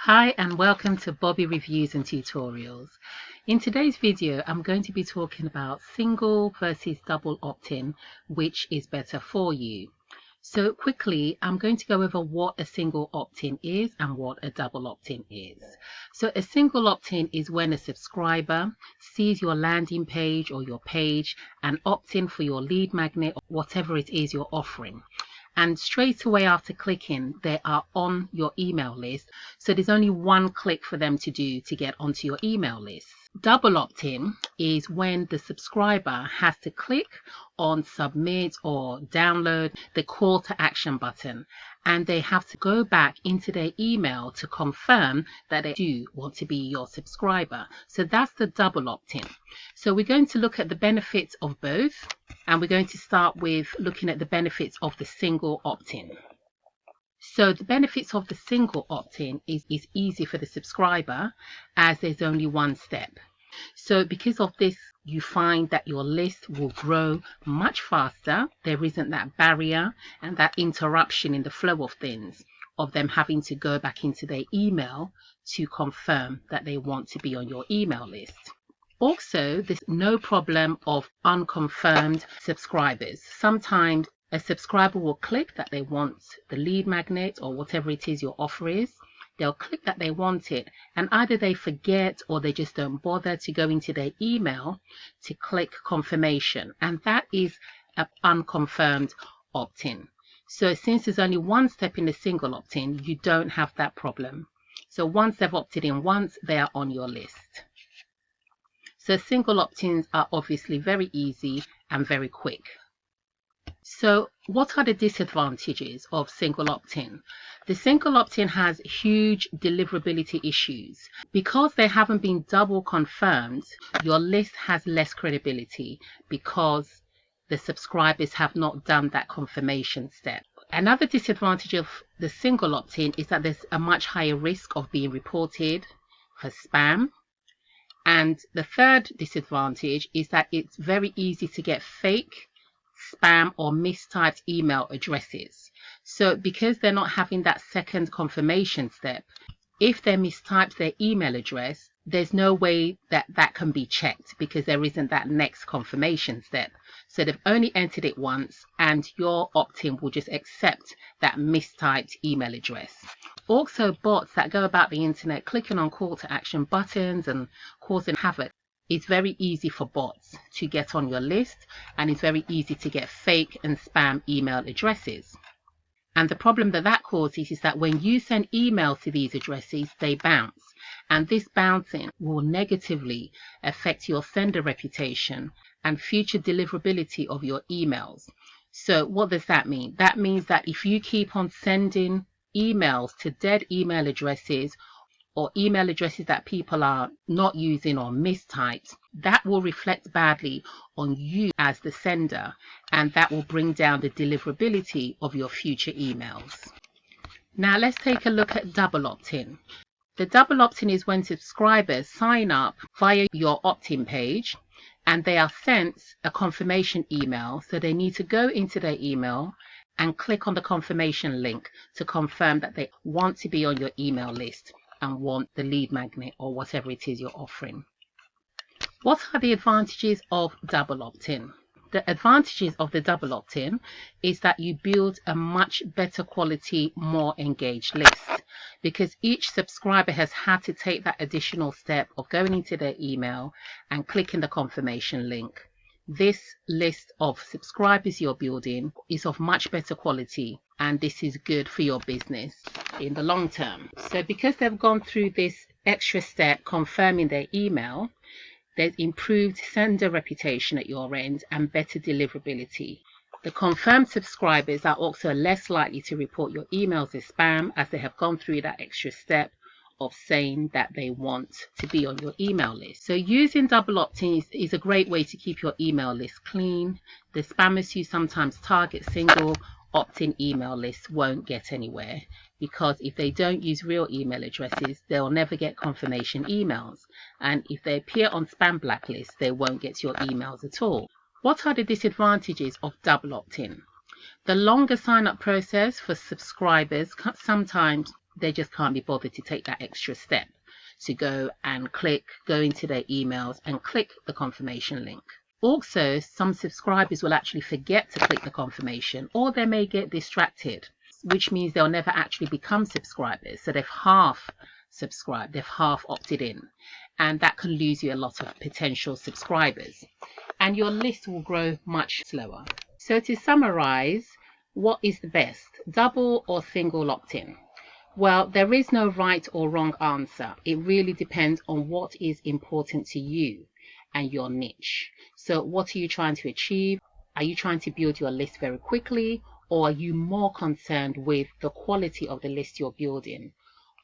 Hi and welcome to Bobby Reviews and Tutorials. In today's video, I'm going to be talking about single versus double opt-in, which is better for you. So quickly, I'm going to go over what a single opt-in is and what a double opt-in is. So a single opt-in is when a subscriber sees your landing page or your page and opts in for your lead magnet or whatever it is you're offering. And straight away after clicking, they are on your email list. So there's only one click for them to do to get onto your email list. Double opt-in is when the subscriber has to click on submit or download the call to action button, and they have to go back into their email to confirm that they do want to be your subscriber. So that's the double opt-in. So we're going to look at the benefits of both, and we're going to start with looking at the benefits of the single opt-in. So the benefits of the single opt-in is easy for the subscriber as there's only one step. So because of this, you find that your list will grow much faster. There isn't that barrier and that interruption in the flow of things, of them having to go back into their email to confirm that they want to be on your email list. Also, there's no problem of unconfirmed subscribers. Sometimes a subscriber will click that they want the lead magnet or whatever it is your offer is. They'll click that they want it, and either they forget or they just don't bother to go into their email to click confirmation, and that is an unconfirmed opt-in. So since there's only one step in the single opt-in, you don't have that problem. So once they've opted in once, they are on your list. So single opt-ins are obviously very easy and very quick. So what are the disadvantages of single opt-in? The single opt-in has huge deliverability issues. Because they haven't been double confirmed, your list has less credibility because the subscribers have not done that confirmation step. Another disadvantage of the single opt-in is that there's a much higher risk of being reported for spam. And the third disadvantage is that it's very easy to get fake, spam or mistyped email addresses. So because they're not having that second confirmation step, if they mistype their email address, there's no way that that can be checked because there isn't that next confirmation step. So they've only entered it once, and your opt-in will just accept that mistyped email address. Also, bots that go about the internet clicking on call to action buttons and causing havoc. It's very easy for bots to get on your list, and it's very easy to get fake and spam email addresses. And the problem that causes is that when you send emails to these addresses, they bounce. And this bouncing will negatively affect your sender reputation and future deliverability of your emails. So what does that mean? That means that if you keep on sending emails to dead email addresses or email addresses that people are not using or mistyped, that will reflect badly on you as the sender, and that will bring down the deliverability of your future emails. Now let's take a look at double opt-in. The double opt-in is when subscribers sign up via your opt-in page and they are sent a confirmation email, so they need to go into their email and click on the confirmation link to confirm that they want to be on your email list and want the lead magnet or whatever it is you're offering. What are the advantages of double opt-in? The advantages of the double opt-in is that you build a much better quality, more engaged list, because each subscriber has had to take that additional step of going into their email and clicking the confirmation link. This list of subscribers you're building is of much better quality, and this is good for your business in the long term. So because they've gone through this extra step confirming their email, there's improved sender reputation at your end and better deliverability. The confirmed subscribers are also less likely to report your emails as spam, as they have gone through that extra step of saying that they want to be on your email list. So using double opt-in is a great way to keep your email list clean. The spammers who sometimes target single opt-in email lists won't get anywhere, because if they don't use real email addresses, they'll never get confirmation emails. And if they appear on spam blacklists, they won't get your emails at all. What are the disadvantages of double opt-in? The longer sign-up process for subscribers sometimes they just can't be bothered to take that extra step to go into their emails and click the confirmation link. Also, some subscribers will actually forget to click the confirmation, or they may get distracted, which means they'll never actually become subscribers. So they've half subscribed, they've half opted in, and that can lose you a lot of potential subscribers, and your list will grow much slower. So to summarize, what is the best, double or single opt-in? Well, there is no right or wrong answer. It really depends on what is important to you and your niche. So what are you trying to achieve? Are you trying to build your list very quickly, or are you more concerned with the quality of the list you're building?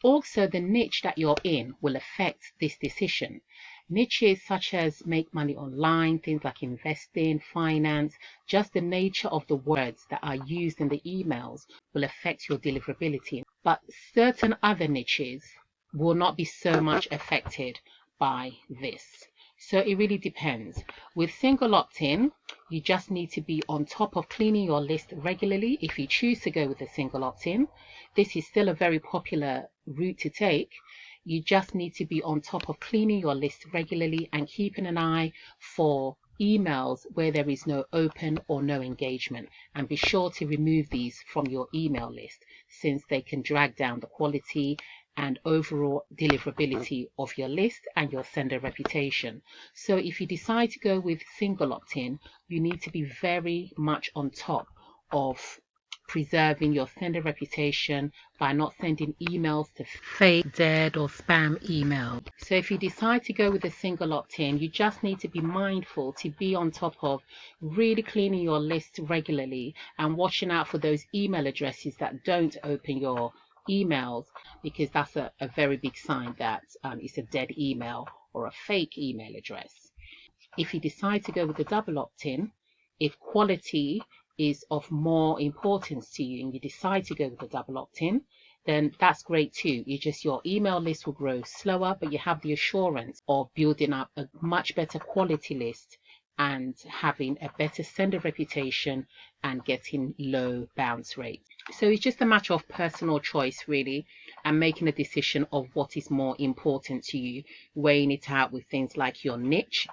Also, the niche that you're in will affect this decision. Niches such as make money online, things like investing, finance, just the nature of the words that are used in the emails will affect your deliverability. But certain other niches will not be so much affected by this. So it really depends. With single opt-in, you just need to be on top of cleaning your list regularly if you choose to go with a single opt-in. This is still a very popular route to take. You just need to be on top of cleaning your list regularly and keeping an eye for emails where there is no open or no engagement, and be sure to remove these from your email list, since they can drag down the quality and overall deliverability of your list and your sender reputation. So if you decide to go with single opt-in, you need to be very much on top of preserving your sender reputation by not sending emails to fake, dead or spam email. So if you decide to go with a single opt-in, you just need to be mindful to be on top of really cleaning your list regularly and watching out for those email addresses that don't open your emails, because that's a very big sign that it's a dead email or a fake email address. If you decide to go with the double opt-in, if quality is of more importance to you and you decide to go with the double opt-in, then that's great too. Your email list will grow slower, but you have the assurance of building up a much better quality list and having a better sender reputation and getting low bounce rate. So it's just a matter of personal choice really, and making a decision of what is more important to you, weighing it out with things like your niche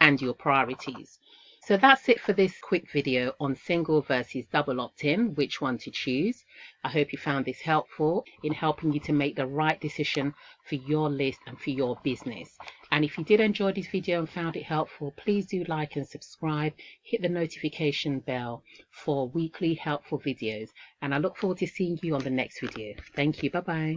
and your priorities. So that's it for this quick video on single versus double opt-in, which one to choose. I hope you found this helpful in helping you to make the right decision for your list and for your business. And if you did enjoy this video and found it helpful, please do like and subscribe, hit the notification bell for weekly helpful videos. And I look forward to seeing you on the next video. Thank you. Bye-bye.